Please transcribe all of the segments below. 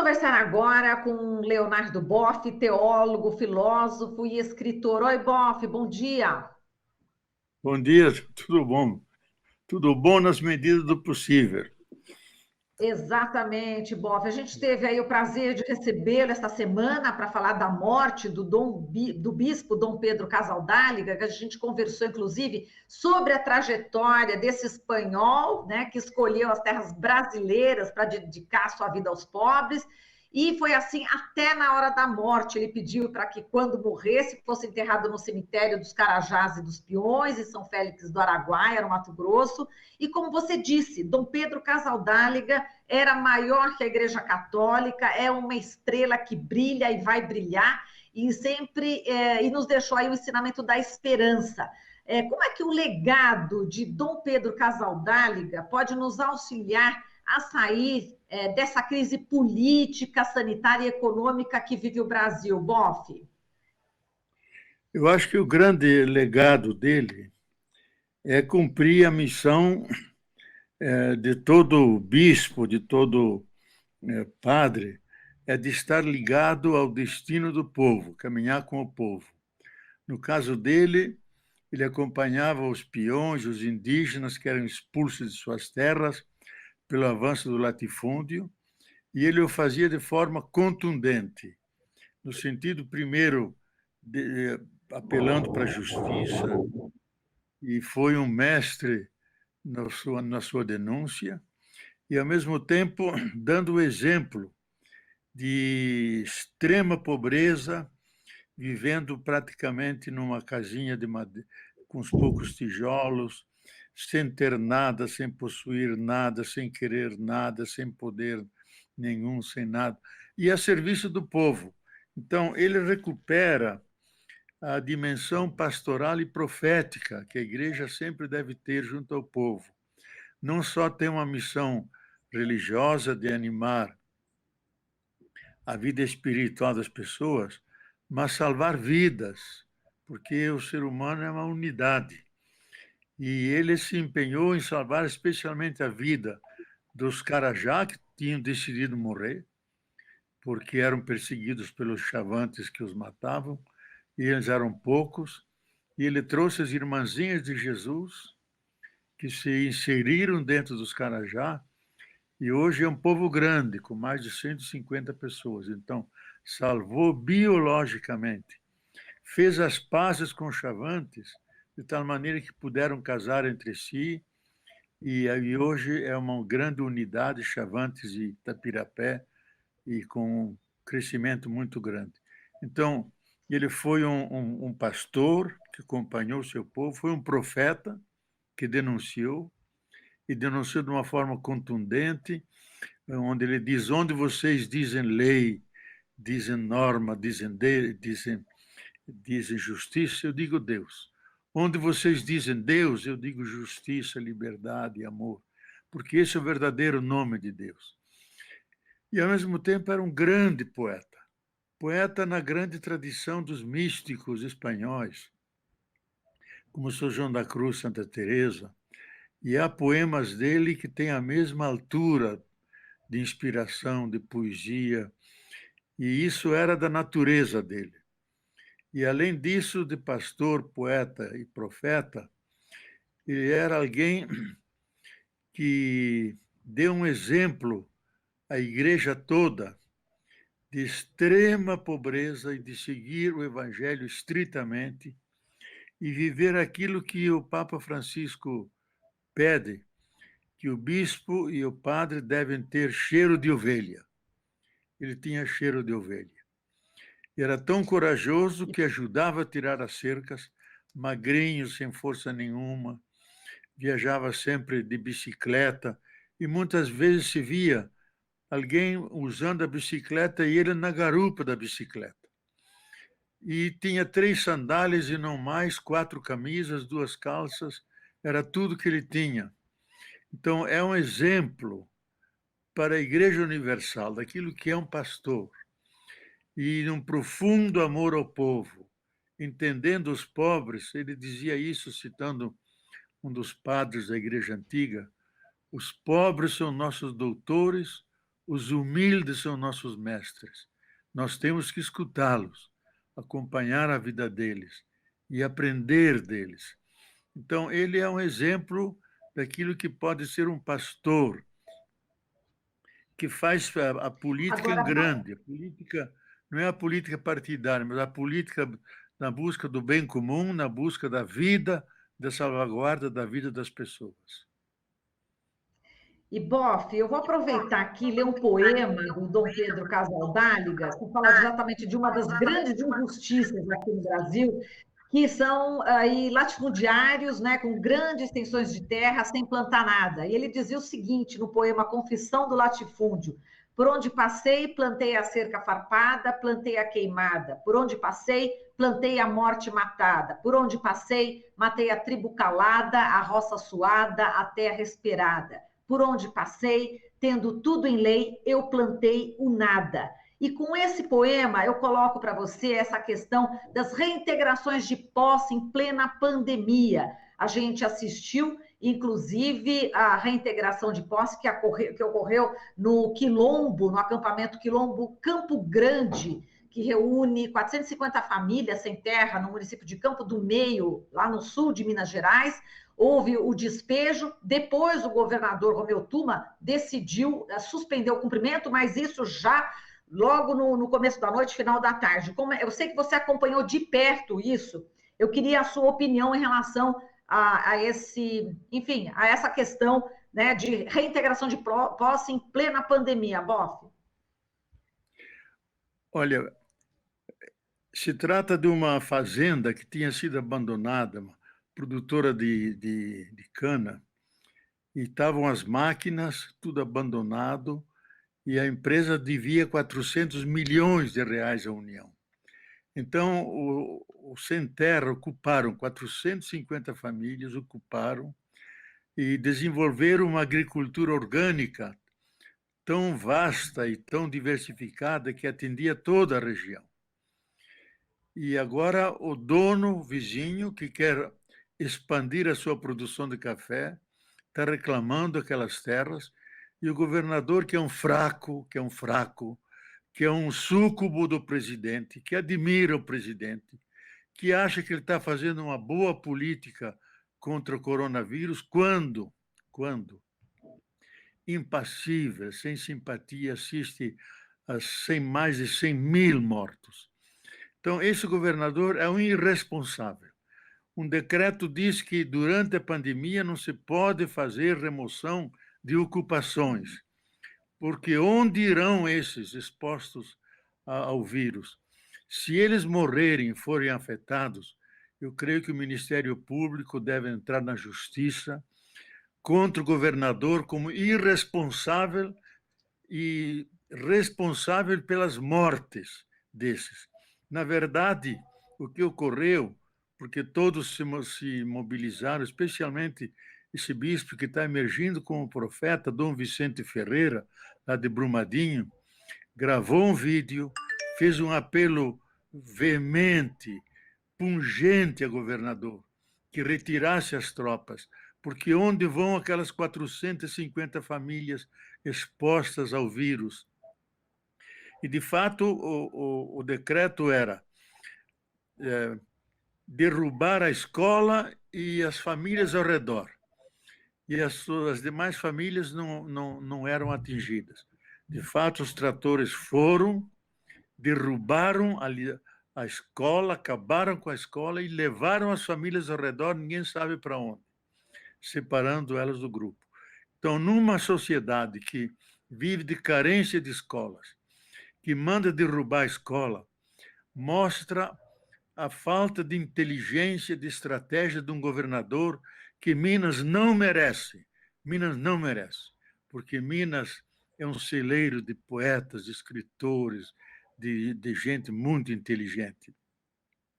conversar agora com Leonardo Boff, teólogo, filósofo e escritor. Oi, Boff, bom dia. Bom dia, tudo bom? Tudo bom nas medidas do possível. Exatamente, Boff. A gente teve aí o prazer de recebê-lo esta semana para falar da morte do bispo Dom Pedro Casaldáliga, que a gente conversou, inclusive, sobre a trajetória desse espanhol, né, que escolheu as terras brasileiras para dedicar sua vida aos pobres. E foi assim até na hora da morte. Ele pediu para que, quando morresse, fosse enterrado no cemitério dos Carajás e dos Peões, em São Félix do Araguaia, no Mato Grosso. E como você disse, Dom Pedro Casaldáliga era maior que a Igreja Católica, é uma estrela que brilha e vai brilhar, e sempre e nos deixou aí o ensinamento da esperança. Como é que o legado de Dom Pedro Casaldáliga pode nos auxiliar a sair dessa crise política, sanitária e econômica que vive o Brasil, Boff? Eu acho que o grande legado dele é cumprir a missão de todo bispo, de todo padre, é de estar ligado ao destino do povo, caminhar com o povo. No caso dele, ele acompanhava os peões, os indígenas que eram expulsos de suas terras pelo avanço do latifúndio, e ele o fazia de forma contundente, no sentido, primeiro, apelando para a justiça, e foi um mestre na sua denúncia, e, ao mesmo tempo, dando o exemplo de extrema pobreza, vivendo praticamente numa casinha de madeira, com os poucos tijolos, sem ter nada, sem possuir nada, sem querer nada, sem poder nenhum, sem nada, e a serviço do povo. Então, ele recupera a dimensão pastoral e profética que a igreja sempre deve ter junto ao povo. Não só tem uma missão religiosa de animar a vida espiritual das pessoas, mas salvar vidas, porque o ser humano é uma unidade. E ele se empenhou em salvar especialmente a vida dos Carajá, que tinham decidido morrer, porque eram perseguidos pelos chavantes que os matavam, e eles eram poucos, e ele trouxe as irmãzinhas de Jesus, que se inseriram dentro dos Carajá, e hoje é um povo grande, com mais de 150 pessoas. Então, salvou biologicamente, fez as pazes com os chavantes, de tal maneira que puderam casar entre si, e hoje é uma grande unidade, Chavantes e Tapirapé, e com um crescimento muito grande. Então, ele foi um pastor que acompanhou o seu povo, foi um profeta que denunciou, e denunciou de uma forma contundente, onde ele diz: onde vocês dizem lei, dizem norma, dizem justiça, eu digo Deus. Onde vocês dizem Deus, eu digo justiça, liberdade e amor, porque esse é o verdadeiro nome de Deus. E, ao mesmo tempo, era um grande poeta, poeta na grande tradição dos místicos espanhóis, como São João da Cruz, Santa Teresa, e há poemas dele que têm a mesma altura de inspiração, de poesia, e isso era da natureza dele. E, além disso, de pastor, poeta e profeta, ele era alguém que deu um exemplo à igreja toda de extrema pobreza e de seguir o evangelho estritamente e viver aquilo que o Papa Francisco pede, que o bispo e o padre devem ter cheiro de ovelha. Ele tinha cheiro de ovelha. Era tão corajoso que ajudava a tirar as cercas, magrinho, sem força nenhuma, viajava sempre de bicicleta e muitas vezes se via alguém usando a bicicleta e ele na garupa da bicicleta. E tinha 3 sandálias e não mais, 4 camisas, 2 calças, era tudo que ele tinha. Então, é um exemplo para a Igreja Universal daquilo que é um pastor e um profundo amor ao povo, entendendo os pobres. Ele dizia isso citando um dos padres da Igreja Antiga: os pobres são nossos doutores, Os humildes são nossos mestres. Nós temos que escutá-los, acompanhar a vida deles e aprender deles. Então, ele é um exemplo daquilo que pode ser um pastor, que faz a política em Agora, grande. A política não é a política partidária, mas a política na busca do bem comum, na busca da vida, da salvaguarda da vida das pessoas. e Boff, eu vou aproveitar aqui e ler um poema do Dom Pedro Casaldáliga, que fala exatamente de uma das grandes injustiças aqui no Brasil, que são aí latifundiários, né, com grandes extensões de terra sem plantar nada. E ele dizia o seguinte no poema Confissão do Latifúndio: por onde passei, plantei a cerca farpada, plantei a queimada. Por onde passei, plantei a morte matada. Por onde passei, matei a tribo calada, a roça suada, a terra esperada. Por onde passei, tendo tudo em lei, eu plantei o nada. E com esse poema, eu coloco para você essa questão das reintegrações de posse em plena pandemia. A gente assistiu, inclusive, a reintegração de posse que ocorreu no Quilombo, no acampamento Quilombo Campo Grande, que reúne 450 famílias sem terra no município de Campo do Meio, lá no sul de Minas Gerais. Houve o despejo, depois o governador Romeu Tuma decidiu suspender o cumprimento, mas isso já logo no começo da noite, final da tarde. Eu sei que você acompanhou de perto isso, eu queria a sua opinião em relação a essa questão, né, de reintegração de posse em plena pandemia, Boff. Olha, se trata de uma fazenda que tinha sido abandonada, uma produtora de cana, e estavam as máquinas, tudo abandonado, e a empresa devia 400 milhões de reais à União. Então, os sem terra ocuparam 450 famílias, ocuparam e desenvolveram uma agricultura orgânica tão vasta e tão diversificada que atendia toda a região. E agora o dono, o vizinho, que quer expandir a sua produção de café, está reclamando aquelas terras, e o governador, que é um fraco, que é um súcubo do presidente, que admira o presidente, que acha que ele está fazendo uma boa política contra o coronavírus, quando impassível, sem simpatia, assiste a mais de 100 mil mortos. Então, esse governador é um irresponsável. Um decreto diz que durante a pandemia não se pode fazer remoção de ocupações, porque onde irão esses expostos ao vírus? Se eles morrerem, forem afetados, eu creio que o Ministério Público deve entrar na justiça contra o governador como irresponsável e responsável pelas mortes desses. Na verdade, o que ocorreu, porque todos se mobilizaram, especialmente esse bispo que está emergindo como profeta, Dom Vicente Ferreira, lá de Brumadinho, gravou um vídeo, fez um apelo veemente, pungente ao governador, que retirasse as tropas, porque onde vão aquelas 450 famílias expostas ao vírus? E, de fato, o decreto era derrubar a escola e as famílias ao redor. E as demais famílias não eram atingidas. De fato, os tratores foram, derrubaram a escola, acabaram com a escola e levaram as famílias ao redor, ninguém sabe para onde, separando elas do grupo. Então, numa sociedade que vive de carência de escolas, que manda derrubar a escola, mostra a falta de inteligência, de estratégia de um governador que Minas não merece. Minas não merece, porque Minas é um celeiro de poetas, de escritores, de gente muito inteligente.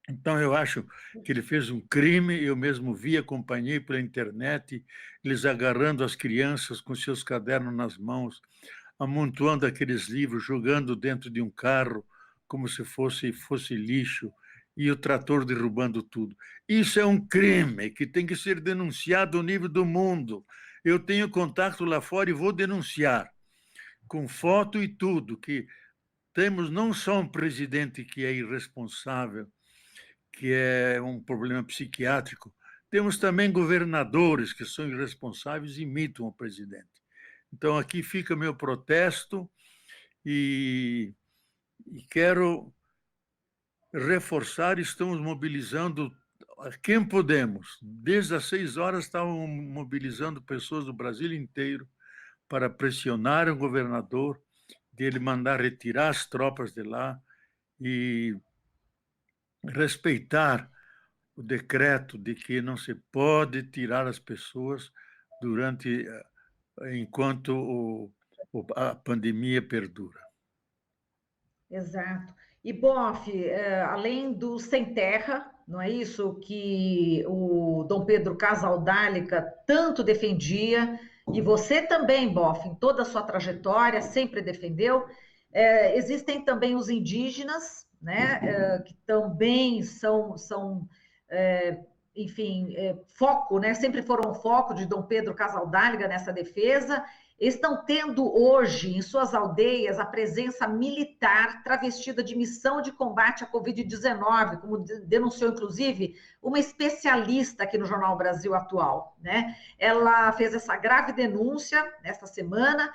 Então, eu acho que ele fez um crime, eu mesmo vi, acompanhei pela internet, eles agarrando as crianças com seus cadernos nas mãos, amontoando aqueles livros, jogando dentro de um carro, como se fosse lixo, e o trator derrubando tudo. Isso é um crime que tem que ser denunciado ao nível do mundo. Eu tenho contato lá fora e vou denunciar. com foto e tudo, que temos não só um presidente que é irresponsável, que é um problema psiquiátrico, temos também governadores que são irresponsáveis e imitam o presidente. Então, aqui fica meu protesto e quero reforçar, estamos mobilizando quem podemos. Desde as 6 horas estavam mobilizando pessoas do Brasil inteiro para pressionar o governador, de ele mandar retirar as tropas de lá e respeitar o decreto de que não se pode tirar as pessoas enquanto a pandemia perdura. Exato. E, Boff, além do Sem Terra, não é isso que o Dom Pedro Casaldáliga tanto defendia, e você também, Boff, em toda a sua trajetória, sempre defendeu. Existem também os indígenas, né, que também enfim, foco, né, sempre foram foco de Dom Pedro Casaldáliga nessa defesa. Estão tendo hoje em suas aldeias a presença militar travestida de missão de combate à Covid-19, como denunciou inclusive uma especialista aqui no Jornal Brasil Atual, né? Ela fez essa grave denúncia esta semana.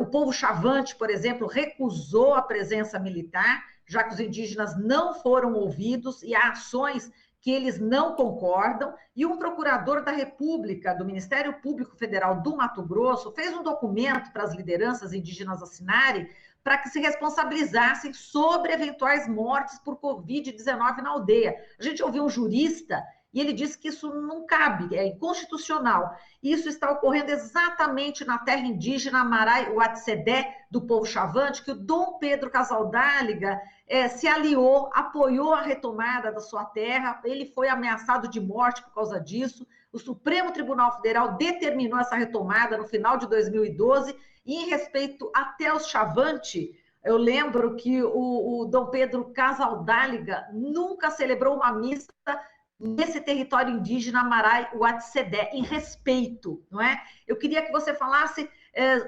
O povo Chavante, por exemplo, recusou a presença militar, já que os indígenas não foram ouvidos e há ações que eles não concordam, e um procurador da República, do Ministério Público Federal do Mato Grosso, fez um documento para as lideranças indígenas assinarem para que se responsabilizassem sobre eventuais mortes por Covid-19 na aldeia. A gente ouviu um jurista e ele disse que isso não cabe, é inconstitucional. E isso está ocorrendo exatamente na terra indígena Amarai Uatzedé, do povo Chavante, que o Dom Pedro Casaldáliga se aliou, apoiou a retomada da sua terra, ele foi ameaçado de morte por causa disso. O Supremo Tribunal Federal determinou essa retomada no final de 2012, e em respeito até aos Chavante, eu lembro que o Dom Pedro Casaldáliga nunca celebrou uma missa nesse território indígena Amarai Uatzedé, em respeito, não é? Eu queria que você falasse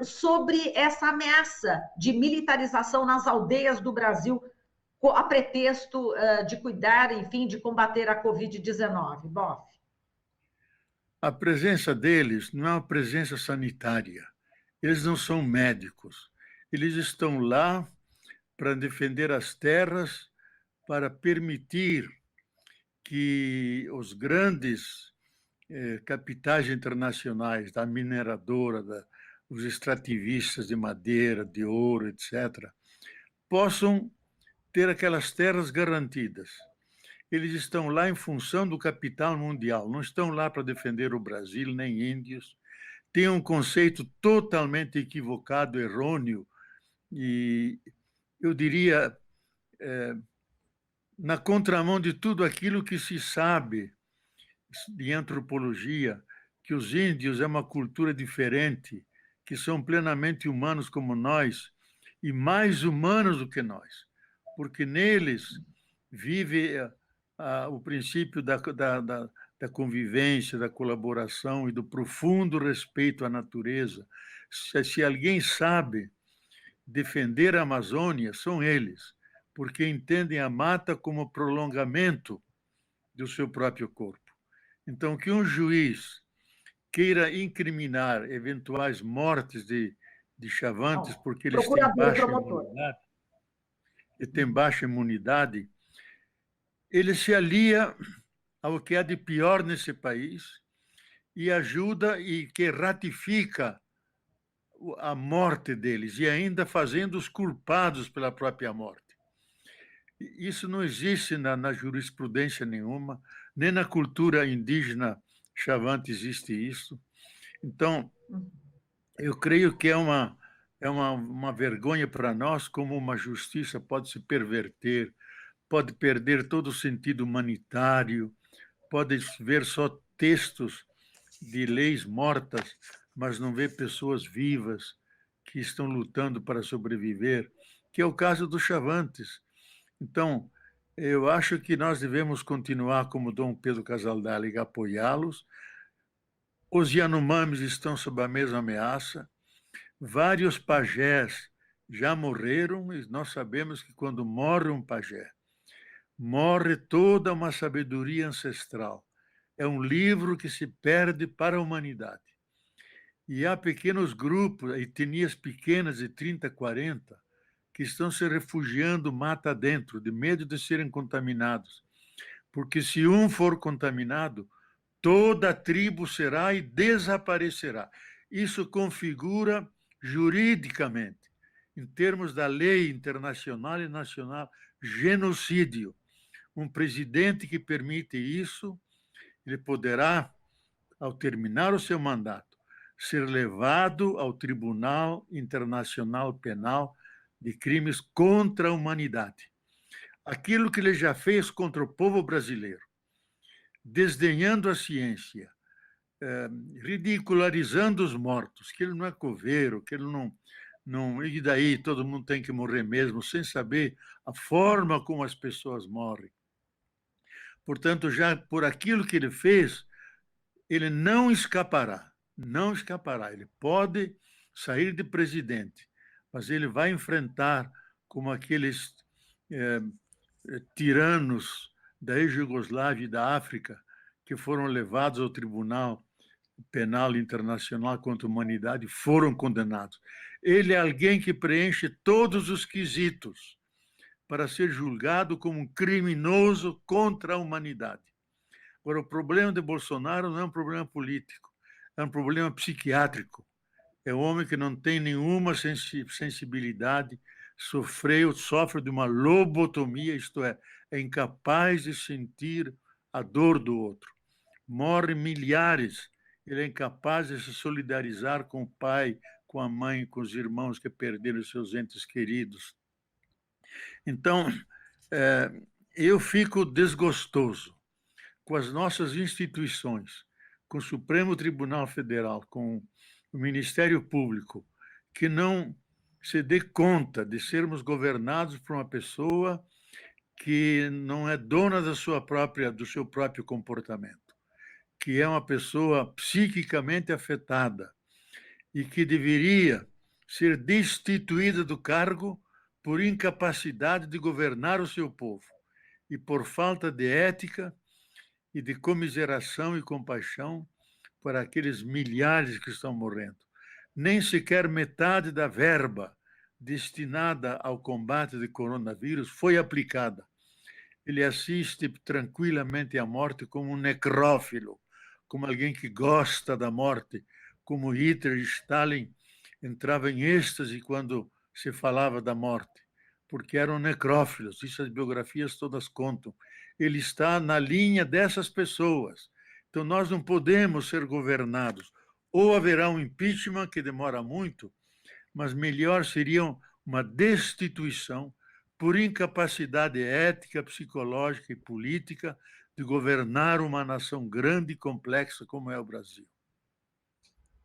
sobre essa ameaça de militarização nas aldeias do Brasil, a pretexto de cuidar, enfim, de combater a Covid-19. Boff. A presença deles não é uma presença sanitária. Eles não são médicos. Eles estão lá para defender as terras, para permitir que os grandes capitais internacionais da mineradora, os extrativistas de madeira, de ouro, etc., possam ter aquelas terras garantidas. Eles estão lá em função do capital mundial, não estão lá para defender o Brasil, nem índios. Tem um conceito totalmente equivocado, errôneo, e eu diria na contramão de tudo aquilo que se sabe de antropologia, que os índios é uma cultura diferente, que são plenamente humanos como nós, e mais humanos do que nós, porque neles vive o princípio da convivência, da colaboração e do profundo respeito à natureza. Se alguém sabe defender a Amazônia, são eles, porque entendem a mata como prolongamento do seu próprio corpo. Então, que um juiz queira incriminar eventuais mortes de chavantes porque eles têm baixa imunidade, ele se alia ao que há de pior nesse país e ajuda e que ratifica a morte deles, e ainda fazendo-os culpados pela própria morte. Isso não existe na jurisprudência nenhuma, nem na cultura indígena chavante existe isso. Então, eu creio que é uma vergonha para nós como uma justiça pode se perverter, pode perder todo o sentido humanitário, pode ver só textos de leis mortas, mas não ver pessoas vivas que estão lutando para sobreviver, que é o caso dos chavantes. Então, eu acho que nós devemos continuar como Dom Pedro Casaldáliga, apoiá-los. Os Yanomamis estão sob a mesma ameaça. Vários pajés já morreram, e nós sabemos que quando morre um pajé, morre toda uma sabedoria ancestral. É um livro que se perde para a humanidade. E há pequenos grupos, etnias pequenas de 30, 40, que estão se refugiando mata dentro, de medo de serem contaminados. Porque se um for contaminado, toda a tribo será e desaparecerá. Isso configura juridicamente, em termos da lei internacional e nacional, genocídio. Um presidente que permite isso, ele poderá, ao terminar o seu mandato, ser levado ao Tribunal Internacional Penal de Crimes contra a Humanidade. Aquilo que ele já fez contra o povo brasileiro, desdenhando a ciência, ridicularizando os mortos, que ele não é coveiro, que ele não... E daí todo mundo tem que morrer mesmo, sem saber a forma como as pessoas morrem. Portanto, já por aquilo que ele fez, ele não escapará. Não escapará. Ele pode sair de presidente, mas ele vai enfrentar como aqueles tiranos da ex-Jugoslávia e da África que foram levados ao Tribunal Penal Internacional contra a Humanidade, foram condenados. Ele é alguém que preenche todos os quesitos para ser julgado como um criminoso contra a humanidade. Agora, o problema de Bolsonaro não é um problema político, é um problema psiquiátrico. É um homem que não tem nenhuma sensibilidade, sofre de uma lobotomia, isto é incapaz de sentir a dor do outro. Morre milhares, ele é incapaz de se solidarizar com o pai, com a mãe, com os irmãos que perderam seus entes queridos. Então, eu fico desgostoso com as nossas instituições, com o Supremo Tribunal Federal, com o Ministério Público, que não se dê conta de sermos governados por uma pessoa que não é dona do seu próprio comportamento, que é uma pessoa psiquicamente afetada e que deveria ser destituída do cargo por incapacidade de governar o seu povo e por falta de ética e de comiseração e compaixão para aqueles milhares que estão morrendo. Nem sequer metade da verba destinada ao combate do coronavírus foi aplicada. Ele assiste tranquilamente à morte como um necrófilo, como alguém que gosta da morte, como Hitler e Stalin entravam em êxtase quando se falava da morte, porque eram necrófilos, isso as biografias todas contam. Ele está na linha dessas pessoas. Então, nós não podemos ser governados. Ou haverá um impeachment, que demora muito, mas melhor seria uma destituição por incapacidade ética, psicológica e política de governar uma nação grande e complexa como é o Brasil.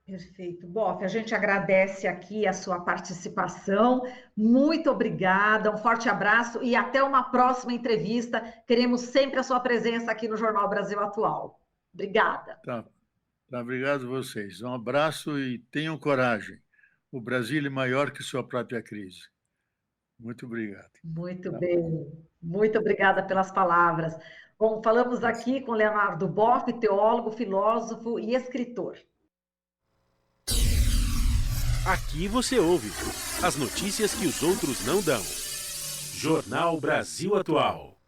Perfeito. Boff, a gente agradece aqui a sua participação. Muito obrigada, um forte abraço e até uma próxima entrevista. Queremos sempre a sua presença aqui no Jornal Brasil Atual. Obrigada. Tá, obrigado a vocês. Um abraço e tenham coragem. O Brasil é maior que sua própria crise. Muito obrigado. Muito bem. Muito obrigada pelas palavras. Bom, falamos aqui com Leonardo Boff, teólogo, filósofo e escritor. Aqui você ouve as notícias que os outros não dão. Jornal Brasil Atual.